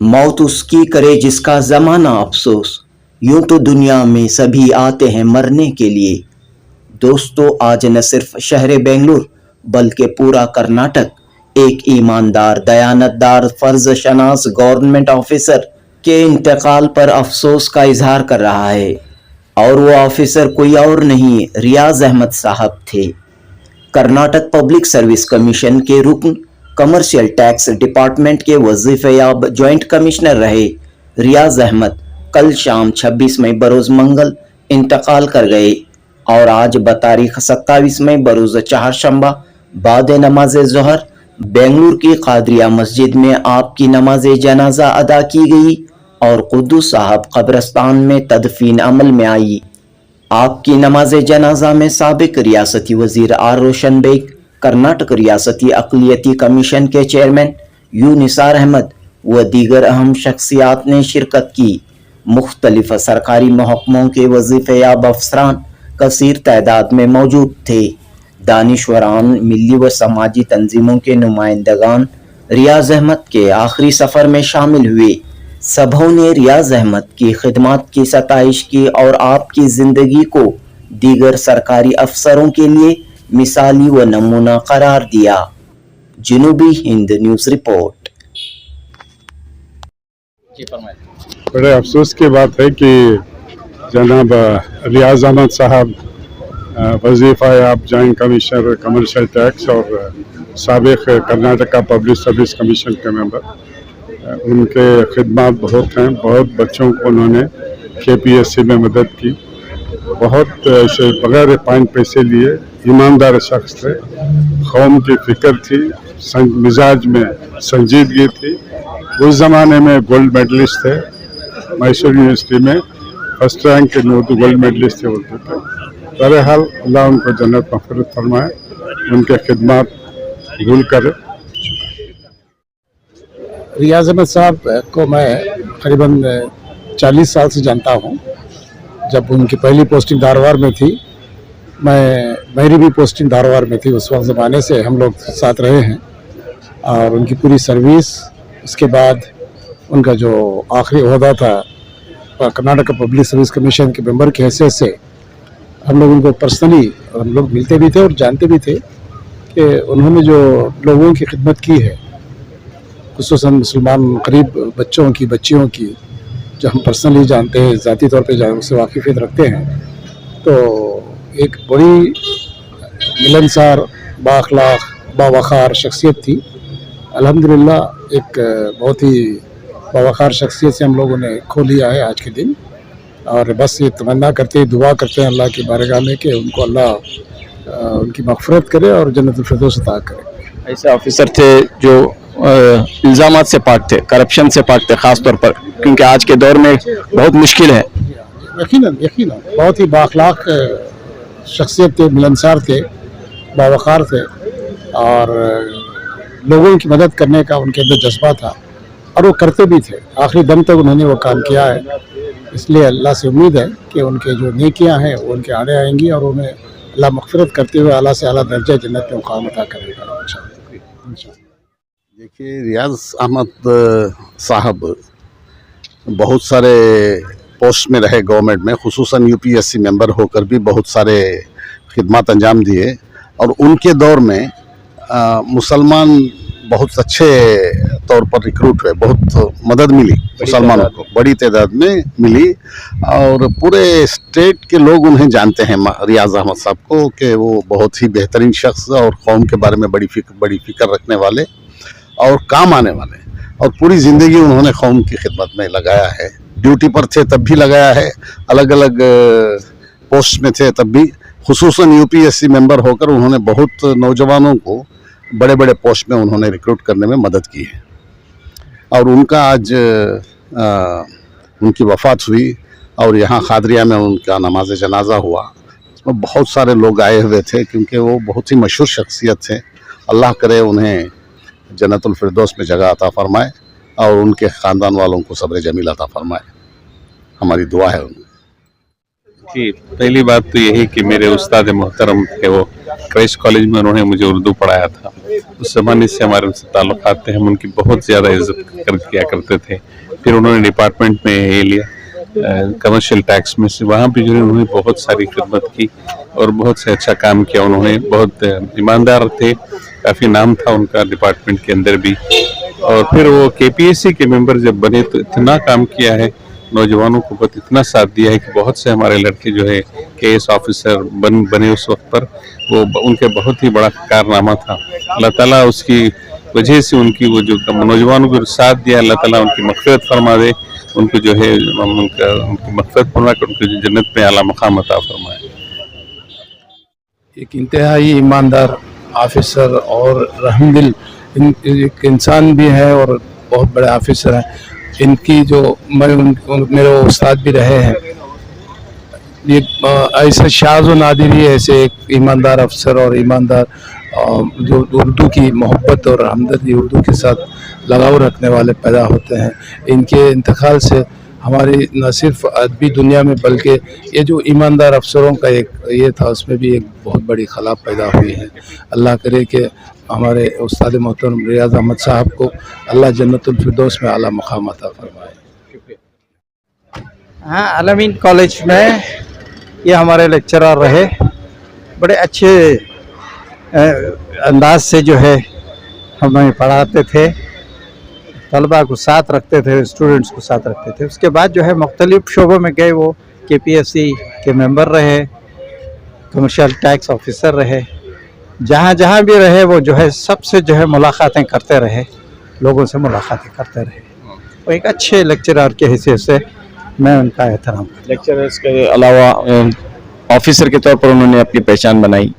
मौत उसकी करे जिसका ज़माना अफसोस, यूं तो दुनिया में सभी आते हैं मरने के लिए। दोस्तों, आज न सिर्फ शहर बेंगलुरु बल्कि पूरा कर्नाटक एक ईमानदार, दयानतदार, फर्ज शनास गवर्नमेंट ऑफिसर के इंतकाल पर अफसोस का इजहार कर रहा है। और वो ऑफिसर कोई और नहीं, रियाज अहमद साहब थे। कर्नाटक पब्लिक सर्विस कमीशन के रुकन, कमर्शियल टैक्स डिपार्टमेंट के वजीफेयाब जॉइंट कमिश्नर रहे रियाज अहमद कल शाम 26 मई बरोज मंगल इंतकाल कर गए और आज बतारीख 27 मई बरोज चारशंबा बाद नमाज ज़ोहर बेंगलुरु की कादरिया मस्जिद में आपकी नमाज जनाजा अदा की गई और कुद्दूस साहब कब्रस्तान में तदफीन अमल में आई। आपकी नमाज जनाजा में साबिक रियासती वजीर आर रोशन बेग, कर्नाटक रियासती अक़लियती कमीशन के चेयरमैन यू निसार अहमद व दीगर अहम शख्सियात ने शिरकत की। मुख्तलिफ सरकारी महकमों के वजीफेयाब अफसरान कसीर तादाद में मौजूद थे। दानिश्वरान, मिली व समाजी तंजीमों के नुमाइंदगान रियाज अहमद के आखिरी सफ़र में शामिल हुए। सबों ने रियाज अहमद की खिदमत की सताइश की और आपकी ज़िंदगी को दीगर सरकारी अफसरों के लिए मिसाली व नमूना करार दिया। जनूबी हिंद न्यूज़ रिपोर्ट। बड़े अफसोस की बात है कि जनाब रियाज अहमद साहब वजीफ़ा आप जॉइंट कमिश्नर कमर्शियल टैक्स और साबिक कर्नाटक का पब्लिक सर्विस कमीशन के मेंबर, उनके खिदमत बहुत हैं। बहुत बच्चों को उन्होंने KPSC में मदद की। बहुत ऐसे बगैर पानी पैसे लिए ईमानदार शख्स थे। कौम की फिक्र थी, मिजाज में संजीदगी थी। उस ज़माने में गोल्ड मेडलिस्ट थे, मैसूर यूनिवर्सिटी में फर्स्ट रैंक के उर्दू गोल्ड मेडलिस्ट थे उर्दू के। बहरहाल अल्लाह उनको जन्नत मग़फ़िरत फरमाए, उनके खिदमत कबूल करे। रियाज अहमद साहब को मैं करीबन 40 साल से जानता हूँ। जब उनकी पहली पोस्टिंग धारवाड़ में थी, मेरी भी पोस्टिंग धारवाड़ में थी। उस वक्त ज़माने से हम लोग साथ रहे हैं और उनकी पूरी सर्विस, उसके बाद उनका जो आखिरी ओहदा था कर्नाटक पब्लिक सर्विस कमीशन के मेंबर की हैसियत से हम लोग उनको पर्सनली हम लोग मिलते भी थे और जानते भी थे कि उन्होंने जो लोगों की खिदमत की है, खुसूसन मुसलमान गरीब बच्चों की, बच्चियों की, जो हम पर्सनली जानते हैं, ज़ाती तौर पे उससे वाकिफ़ियत रखते हैं, तो एक बड़ी मिलनसार, बाअखलाक, बावक़ार शख्सियत थी। अल्हम्दुलिल्लाह एक बहुत ही बावक़ार शख्सियत से हम लोगों ने खो लिया है आज के दिन। और बस ये तमन्ना करते हैं, दुआ करते हैं अल्लाह की बारगाह में कि उनको अल्लाह उनकी मग़फ़िरत करे और जन्नतुल फिरदौस अता करे। ऐसे ऑफिसर थे जो इल्ज़ामात से पाक थे, करप्शन से पाक थे, ख़ास तौर पर क्योंकि आज के दौर में बहुत मुश्किल है। यकीनन बहुत ही बाअखलाक शख्सियत थे, मिलनसार थे, बावक़ार थे और लोगों की मदद करने का उनके अंदर जज्बा था और वो करते भी थे। आखिरी दम तक उन्होंने वो काम किया है। इसलिए अल्लाह से उम्मीद है कि उनके जो नेकियां हैं वो उनके आने आएंगी और उन्हें अल्लाह मग़फ़िरत करते हुए आला से आला दर्जा जन्नत में मुक़ाम अता करेगा इंशाअल्लाह। देखिए, रियाज अहमद साहब बहुत सारे पोस्ट में रहे गवर्नमेंट में, खुसूसन UPSC मेंबर होकर भी बहुत सारे खिदमत अंजाम दिए और उनके दौर में मुसलमान बहुत अच्छे तौर पर रिक्रूट हुए, बहुत मदद मिली मुसलमानों को, बड़ी तादाद में मिली और पूरे स्टेट के लोग उन्हें जानते हैं रियाज अहमद साहब को कि वो बहुत ही बेहतरीन शख्स और कौम के बारे में बड़ी फिक्र रखने वाले और काम आने वाले, और पूरी ज़िंदगी उन्होंने कौम की खिदमत में लगाया है। ड्यूटी पर थे तब भी लगाया है, अलग अलग पोस्ट में थे तब भी, खुसूसन UPSC मेंबर होकर उन्होंने बहुत नौजवानों को बड़े बड़े पोस्ट में उन्होंने रिक्रूट करने में मदद की है। और उनका आज उनकी वफ़ात हुई और यहाँ कादरिया में उनका नमाज जनाजा हुआ। उसमें बहुत सारे लोग आए हुए थे क्योंकि वो बहुत ही मशहूर शख्सियत थे। अल्लाह करे उन्हें जन्नतुल फिरदौस में जगह अता फरमाए और उनके ख़ानदान वालों को सब्र जमील अता फरमाए, हमारी दुआ है उन्हें। कि पहली बात तो यही कि मेरे उस्ताद मोहतरम थे, वो क्रैश कॉलेज में उन्होंने मुझे उर्दू पढ़ाया था। उस ज़माने से हमारे उनसे ताल्लुक़ात थे, हम उनकी बहुत ज़्यादा इज्जत किया करते थे। फिर उन्होंने डिपार्टमेंट में ये लिया कमर्शियल टैक्स में से, वहाँ भी जो है उन्होंने बहुत सारी खिदमत की और बहुत से अच्छा काम किया। उन्होंने बहुत ईमानदार थे, काफ़ी नाम था उनका डिपार्टमेंट के अंदर भी। और फिर वो KPSC के मेंबर जब बने तो इतना काम किया है, नौजवानों को बहुत इतना साथ दिया है कि बहुत से हमारे लड़के जो है KS ऑफिसर बने उस वक्त पर। वो उनके बहुत ही बड़ा कारनामा था। अल्लाह ताला उसकी वजह से उनकी वो जो नौजवानों को साथ दिया, अल्लाह ताला उनकी मग़फ़िरत फरमा दे, उनको जो है उनकी मग़फ़िरत फरमा कर उनको जन्नत में आला मकाम अता फरमाए। एक इंतहाई ईमानदार ऑफिसर और रहमदिल एक इंसान भी है और बहुत बड़े ऑफिसर हैं। इनकी जो मेरे उस्ताद भी रहे हैं, ये ऐसे शाज़ व नादिर ही ऐसे एक ईमानदार अफसर और ईमानदार जो उर्दू की मोहब्बत और हमदर्दी उर्दू के साथ लगाव रखने वाले पैदा होते हैं। इनके इंतकाल से हमारी न सिर्फ अदबी दुनिया में बल्कि ये जो ईमानदार अफसरों का एक ये था, उसमें भी एक बहुत बड़ी खला पैदा हुई है। अल्लाह करे कि हमारे उस्ताद मोहतरम रियाज अहमद साहब को अल्लाह जन्नतुल फिरदौस में आला मकाम अता फरमाए। हाँ, आलमीन कॉलेज में ये हमारे लेक्चरर रहे, बड़े अच्छे अंदाज से जो है हमें पढ़ाते थे, तलबा को साथ रखते थे, स्टूडेंट्स को साथ रखते थे। उसके बाद जो है मुख्तलिफ शोबों में गए, वो KPSC के मेंबर रहे, कमर्शियल टैक्स ऑफिसर रहे, जहाँ जहाँ भी रहे वो जो है सबसे जो है मुलाकातें करते रहे, लोगों से मुलाकातें करते रहे। वो एक अच्छे लेक्चरर के हैसियत से मैं उनका एहतराम करता हूँ। लेक्चरर्स के अलावा ऑफिसर के तौर पर उन्होंने अपनी पहचान बनाई,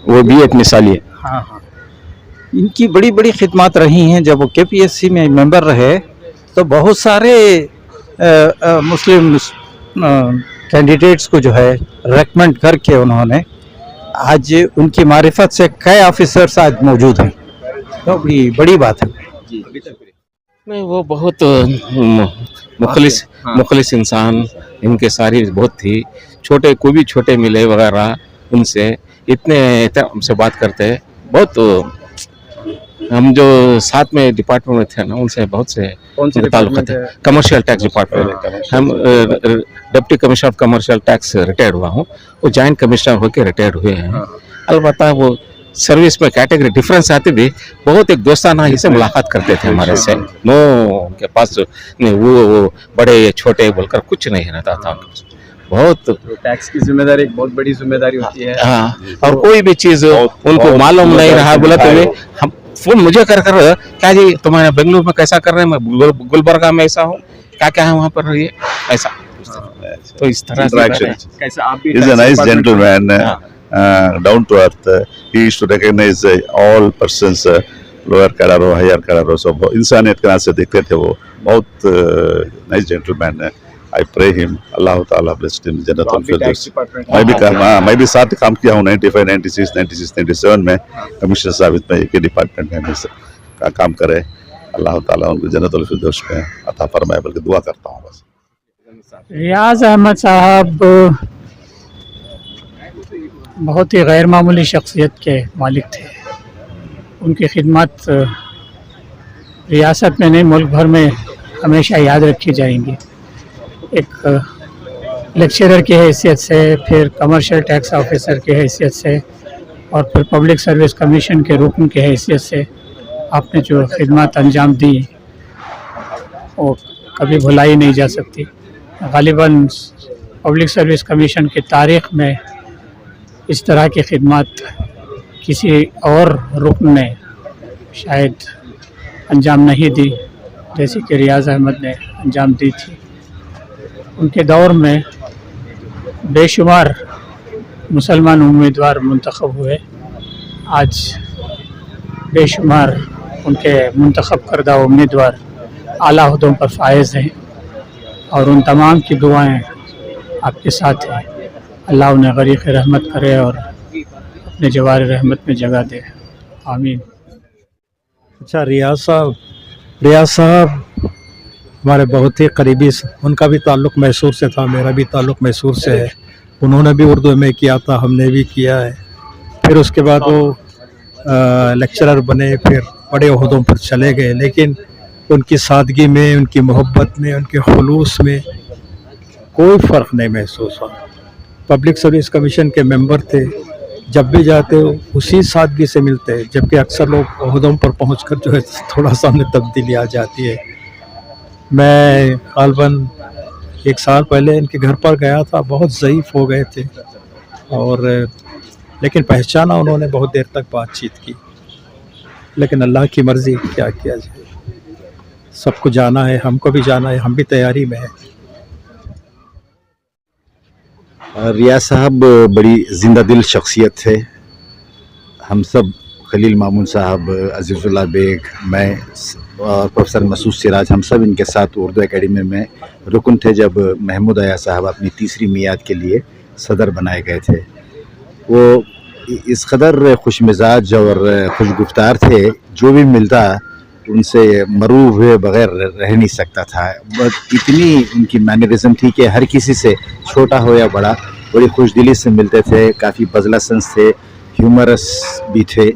वो भी एक मिसाली है। हाँ हाँ, इनकी बड़ी बड़ी खिदमत रही हैं। जब वो KPSC में मेंबर रहे तो बहुत सारे मुस्लिम कैंडिडेट्स को जो है रेकमेंड करके उन्होंने आज उनकी मारिफत से कई ऑफिसर्स आज मौजूद हैं, तो बड़ी बात है। नहीं, वो बहुत मुखलिस इंसान, इनके सारी बहुत थी। छोटे कोई भी छोटे मिले वगैरह उनसे इतने हमसे बात करते हैं। बहुत हम जो साथ में डिपार्टमेंट में थे ना, उनसे बहुत से ताल्लुक थे। कमर्शियल टैक्स डिपार्टमेंट, हम deputy commissioner of commercial tax retired हुआ हूँ, वो जॉइंट कमिश्नर होकर रिटायर्ड हुए हैं। अलबत्ता वो सर्विस में कैटेगरी डिफरेंस आती भी, बहुत एक दोस्ताना ही से मुलाकात करते थे हमारे से। नो उनके पास नहीं वो बड़े छोटे बोलकर कुछ नहीं रहता था। बहुत टैक्स की जिम्मेदारी एक बहुत बड़ी जिम्मेदारी होती है। हाँ, और कोई भी चीज उनको मालूम नहीं रहा बोला तो हम फोन मुझे कर क्या जी तुम्हारे बेंगलुरु में कैसा कर रहे हैं, मैं गुलबर्गा में ऐसा हूँ, क्या क्या है वहाँ पर ये ऐसा। तो इस तरह से कैसे आप भी He is a nice gentleman, down to earth. He used to recognize all persons, lower cadre हो, higher cadre हो, सब इंसानियत के नाम से देखते थे। वो बहुत nice gentleman है। I pray him, अल्लाह ताला blessed him, जन्नतुल फिरदौस। मैं भी साथ काम किया हूँ 95, 96, 96, 97 में कमिश्नर साहब में एक डिपार्टमेंट में का काम करे। अल्लाह ताला उनको जन्नतुल फिरदौस में अता फरमाए, बल्कि दुआ करता हूँ बस। रियाज अहमद साहब बहुत ही गैर मामूली शख्सियत के मालिक थे। उनकी खिदमत रियासत में नहीं मुल्क भर में हमेशा याद रखी जाएंगी। एक लेक्चरर की हैसियत से, फिर कमर्शियल टैक्स ऑफिसर की हैसियत से, और फिर पब्लिक सर्विस कमीशन के रुकन की हैसियत से आपने जो खिदमत अंजाम दी वो कभी भुलाई नहीं जा सकती। गालिबन पब्लिक सर्विस कमीशन की तारीख़ में इस तरह की खिदमत किसी और रुकन ने शायद अंजाम नहीं दी जैसे कि रियाज अहमद ने अंजाम दी थी। उनके दौर में बेशुमार मुसलमान उम्मीदवार मुंतखब हुए। आज बेशुमार उनके मुंतखब करदा उम्मीदवार आला ओहदों पर फायज़ हैं और उन तमाम की दुआएं आपके साथ हैं। अल्लाह उन्हें गरीक़ रहमत करे और अपने जवार रहमत में जगह दे, आमीन। अच्छा, रियाज साहब हमारे बहुत ही करीबी, उनका भी ताल्लुक़ मैसूर से था, मेरा भी ताल्लुक़ मैसूर से है। उन्होंने भी उर्दू में किया था, हमने भी किया है। फिर उसके बाद वो लेक्चरर बने, फिर बड़े ओहदों पर चले गए, लेकिन उनकी सादगी में, उनकी मोहब्बत में, उनके खुलूस में कोई फ़र्क नहीं महसूस हुआ। पब्लिक सर्विस कमीशन के मेंबर थे, जब भी जाते हो उसी सादगी से मिलते हैं, जबकि अक्सर लोग ओहदों पर पहुंचकर जो है थोड़ा सा में तब्दीली आ जाती है। मैं गालबन 1 साल पहले इनके घर पर गया था, बहुत ज़ईफ़ हो गए थे, और लेकिन पहचाना उन्होंने, बहुत देर तक बातचीत की। लेकिन अल्लाह की मर्ज़ी, क्या किया जाए, सबको जाना है, हमको भी जाना है, हम भी तैयारी में हैं। रियाज साहब बड़ी जिंदा दिल शख्सियत थे। हम सब, खलील मामून साहब, अजीज़ुल्लाह बेग, मैं और प्रोफेसर मसूद सिराज, हम सब इनके साथ उर्दू एकेडमी में रुकन थे जब महमूद अया साहब अपनी तीसरी मियाद के लिए सदर बनाए गए थे। वो इस कदर खुश मिजाज और खुशगुफ्तार थे, जो भी मिलता उनसे मरूब हुए बगैर रह नहीं सकता था। बट इतनी उनकी मैनरिज्म थी कि हर किसी से, छोटा हो या बड़ा, बड़ी खुशदिली से मिलते थे। काफ़ी बजलासंस थे, ह्यूमरस भी थे,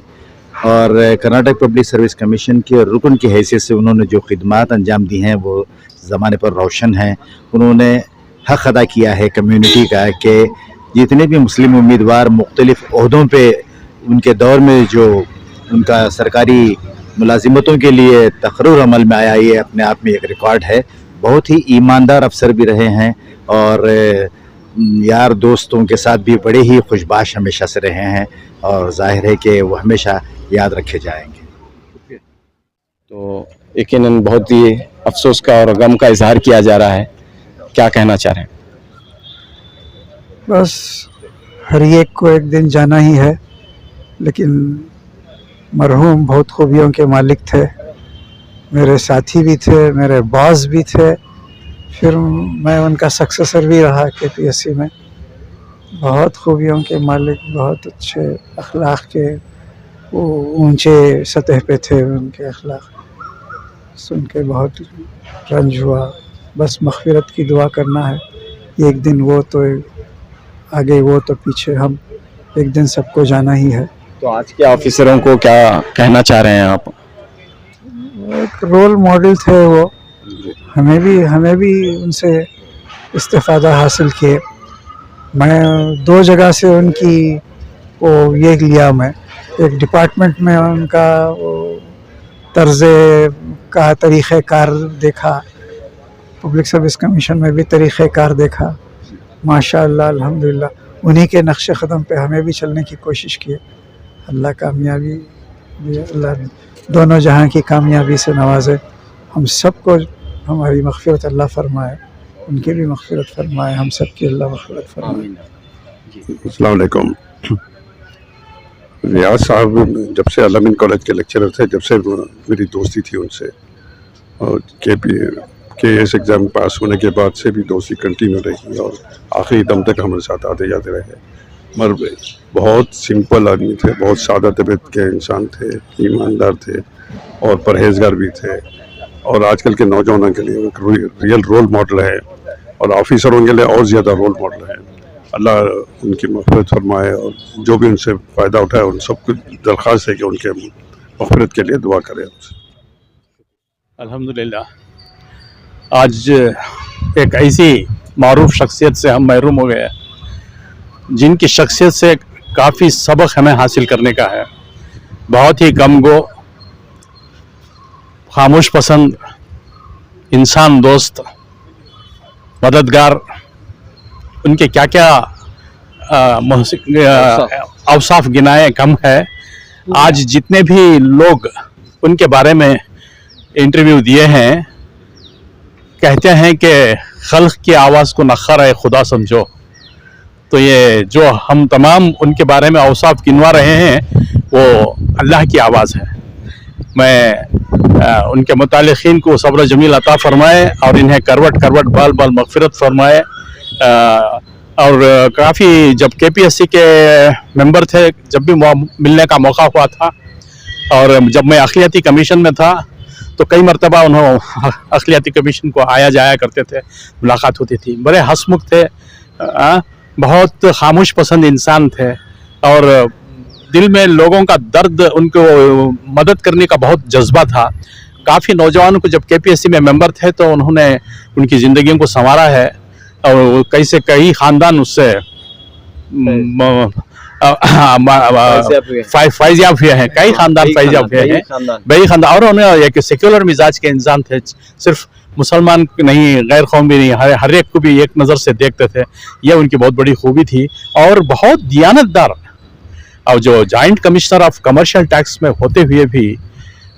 और कर्नाटक पब्लिक सर्विस कमीशन के रुकन की हैसियत से उन्होंने जो खिदमात अंजाम दी हैं वो ज़माने पर रोशन हैं। उन्होंने हक़ अदा किया है कम्युनिटी का कि जितने भी मुस्लिम उम्मीदवार मुख्तलिफ़ ओहदों पे उनके दौर में जो उनका सरकारी मुलाजिमतों के लिए तकर्रुर अमल में आया, ये अपने आप में एक रिकॉर्ड है। बहुत ही ईमानदार अफसर भी रहे हैं, और यार दोस्तों के साथ भी बड़े ही खुशबाश हमेशा से रहे हैं, और जाहिर है कि वो हमेशा याद रखे जाएंगे। तो यकीनन बहुत ही अफसोस का और गम का इजहार किया जा रहा है, क्या कहना चाह रहे हैं? बस हर एक को एक दिन जाना ही है, लेकिन मरहूम बहुत खूबियों के मालिक थे, मेरे साथी भी थे, मेरे बॉस भी थे, फिर मैं उनका सक्सेसर भी रहा KPSC में। बहुत खूबियों के मालिक, बहुत अच्छे अखलाक के, वो ऊंचे सतह पे थे उनके अखलाक। सुन के बहुत रंज हुआ। बस मग़फ़िरत की दुआ करना है। एक दिन वो तो आगे, वो तो पीछे, हम एक दिन सबको जाना ही है। तो आज के ऑफिसरों को क्या कहना चाह रहे हैं आप? एक रोल मॉडल थे वो, हमें भी उनसे इस्तिफ़ादा हासिल किए। मैं 2 जगह से उनकी वो ये लिया, मैं एक डिपार्टमेंट में उनका वो तर्ज़ का तरीक़ेकार देखा, पब्लिक सर्विस कमीशन में भी तरीक़ेकार देखा। माशाअल्लाह, अल्हम्दुलिल्लाह, उन्हीं के नक्श क़दम पे हमें भी चलने की कोशिश की। अल्लाह कामयाबी दे, अल्लाह दोनों जहां की कामयाबी से नवाजे। हम सबको हमारी मग़फ़िरत अल्लाह फरमाए, उनकी भी मग़फ़िरत फरमाए, हम सब की अल्लाह मग़फ़िरत फरमाए। अस्सलाम वालेकुम। रियाज साहब जब से अलामीन कॉलेज के लेक्चरर थे, जब से मेरी दोस्ती थी उनसे, और KS एग्ज़ाम पास होने के बाद से भी दोस्ती कंटिन्यू रही, और आखिरी दम तक हमारे साथ आते जाते रहे। मगर बहुत सिंपल आदमी थे, बहुत सादा तबीयत के इंसान थे, ईमानदार थे और परहेजगार भी थे, और आजकल के नौजवानों के लिए एक रियल रोल मॉडल है, और ऑफिसरों के लिए और ज़्यादा रोल मॉडल है। अल्लाह उनकी मग़फ़िरत फरमाए, और जो भी उनसे फ़ायदा उठाए उन सबको दरख्वास्त है कि उनके मग़फ़िरत के लिए दुआ करें। अल्हम्दुलिल्लाह, आज एक ऐसी मारूफ शख्सियत से हम महरूम हो गए, जिनकी शख्सियत से काफ़ी सबक हमें हासिल करने का है। बहुत ही गमगो, खामोश पसंद, इंसान दोस्त, मददगार, उनके क्या क्या अवसाफ गिनाए कम है। आज जितने भी लोग उनके बारे में इंटरव्यू दिए हैं, कहते हैं कि खल्क़ की आवाज़ को नख़र है खुदा समझो। तो ये जो हम तमाम उनके बारे में अवसाफ गिनवा रहे हैं, वो अल्लाह की आवाज़ है। मैं उनके मुतालिकीन को सब्र जमील अता फरमाए, और इन्हें करवट करवट बाल बाल मग़फ़िरत फरमाए। और काफ़ी जब KPSC के मेंबर थे, जब भी मिलने का मौका हुआ था, और जब मैं अखिलियाती कमीशन में था तो कई मरतबा उन्होंने अखिलियाती कमीशन को आया जाया करते थे, मुलाकात होती थी। बड़े हंसमुख थे, बहुत खामोश पसंद इंसान थे और दिल में लोगों का दर्द, उनको मदद करने का बहुत जज्बा था। काफ़ी नौजवानों को जब केपीएससी में मेंबर थे तो उन्होंने उनकी ज़िंदगियों को संवारा है और कई ख़ानदान उससे फैज़याब हुए हैं, कई ख़ानदान फैज़याब हुए हैं, बई ख़ानदान। और उन्हें एक सेक्युलर मिजाज के इंसान थे, सिर्फ मुसलमान नहीं, गैर कौमी नहीं, हर एक को भी एक नज़र से देखते थे। यह उनकी बहुत बड़ी खूबी थी और बहुत दियानतदार। और जो joint commissioner of commercial tax में होते हुए भी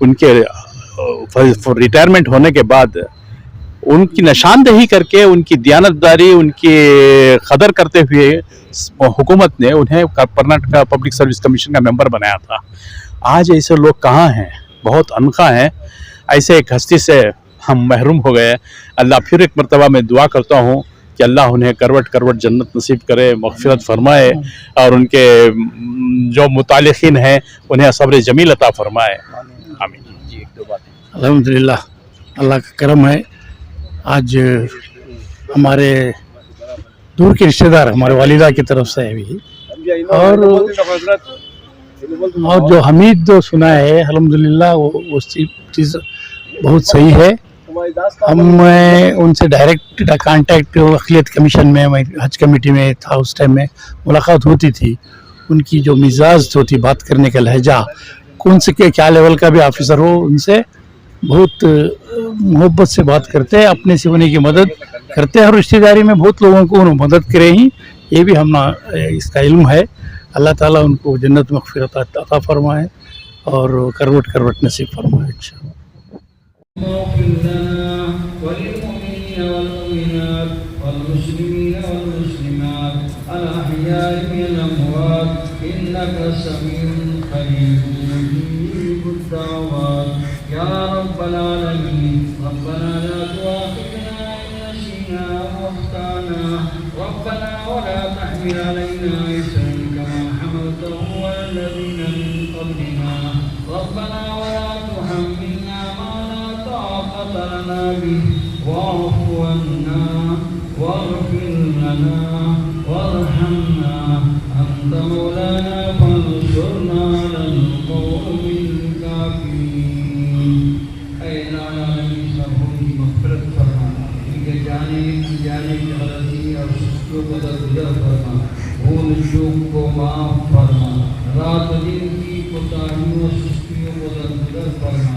उनके रिटायरमेंट होने के बाद उनकी निशानदेही करके, उनकी दियानतदारी, उनकी कदर करते हुए हुकूमत ने उन्हें कर्नाटका पब्लिक सर्विस कमीशन का मेंबर बनाया था। आज ऐसे लोग कहाँ हैं, बहुत अनखा हैं। ऐसे एक हस्ती से हम महरूम हो गए। अल्लाह फिर एक मरतबा मैं दुआ करता हूँ कि अल्लाह उन्हें करवट करवट जन्नत नसीब करे, मग़फ़िरत फरमाए और उनके जो मुतालिकीन हैं उन्हें सब्र जमील अता फरमाए। आमीन। जी, एक दो बातें। अल्हम्दुलिल्लाह, अल्लाह का करम है। आज हमारे दूर के रिश्तेदार हमारे वालिदा की तरफ से भी, और जो हमीद जो सुना है अल्हम्दुलिल्लाह वो चीज़ बहुत सही है। हम उनसे डायरेक्ट कांटेक्ट अक़लियत कमीशन में, मैं हज कमेटी में था, उस टाइम में मुलाकात होती थी। उनकी जो मिजाज होती, बात करने का लहजा, कौन से क्या लेवल का भी ऑफिसर हो, उनसे बहुत मोहब्बत से बात करते हैं, अपने से होने की मदद करते हैं और रिश्तेदारी में बहुत लोगों को उन्होंने मदद करे ही, ये भी हम इसका इल्म है। अल्लाह ताला उनको जन्नत मग़फ़िरत अता फरमाए और करवट करवट नसीब फरमाए इंशाअल्लाह। या रब्बल आलमीन, रब्बना ला तुआखिज़ना इन नसीना अव अख़्ताना, रब्बना वला तहमिल अलैना इसरन कमा हमलतहु अलल लज़ीना मिन क़ब्लिना, रब्बना वला तुहम्मिलना मा ला ताक़त लना बिहि, वाअफ़ु अन्ना वाग़फ़िर लना वरहमना, अंत मौलाना फंसुरना अलल क़ौमिल काफ़िरीन। जाने की गलती और सुस्तियों को दरगुजर फरमा, भूल चूक को माफ़ फरमा, रात दिन की कोताहियों सुस्तियों को दरगुजर फरमा।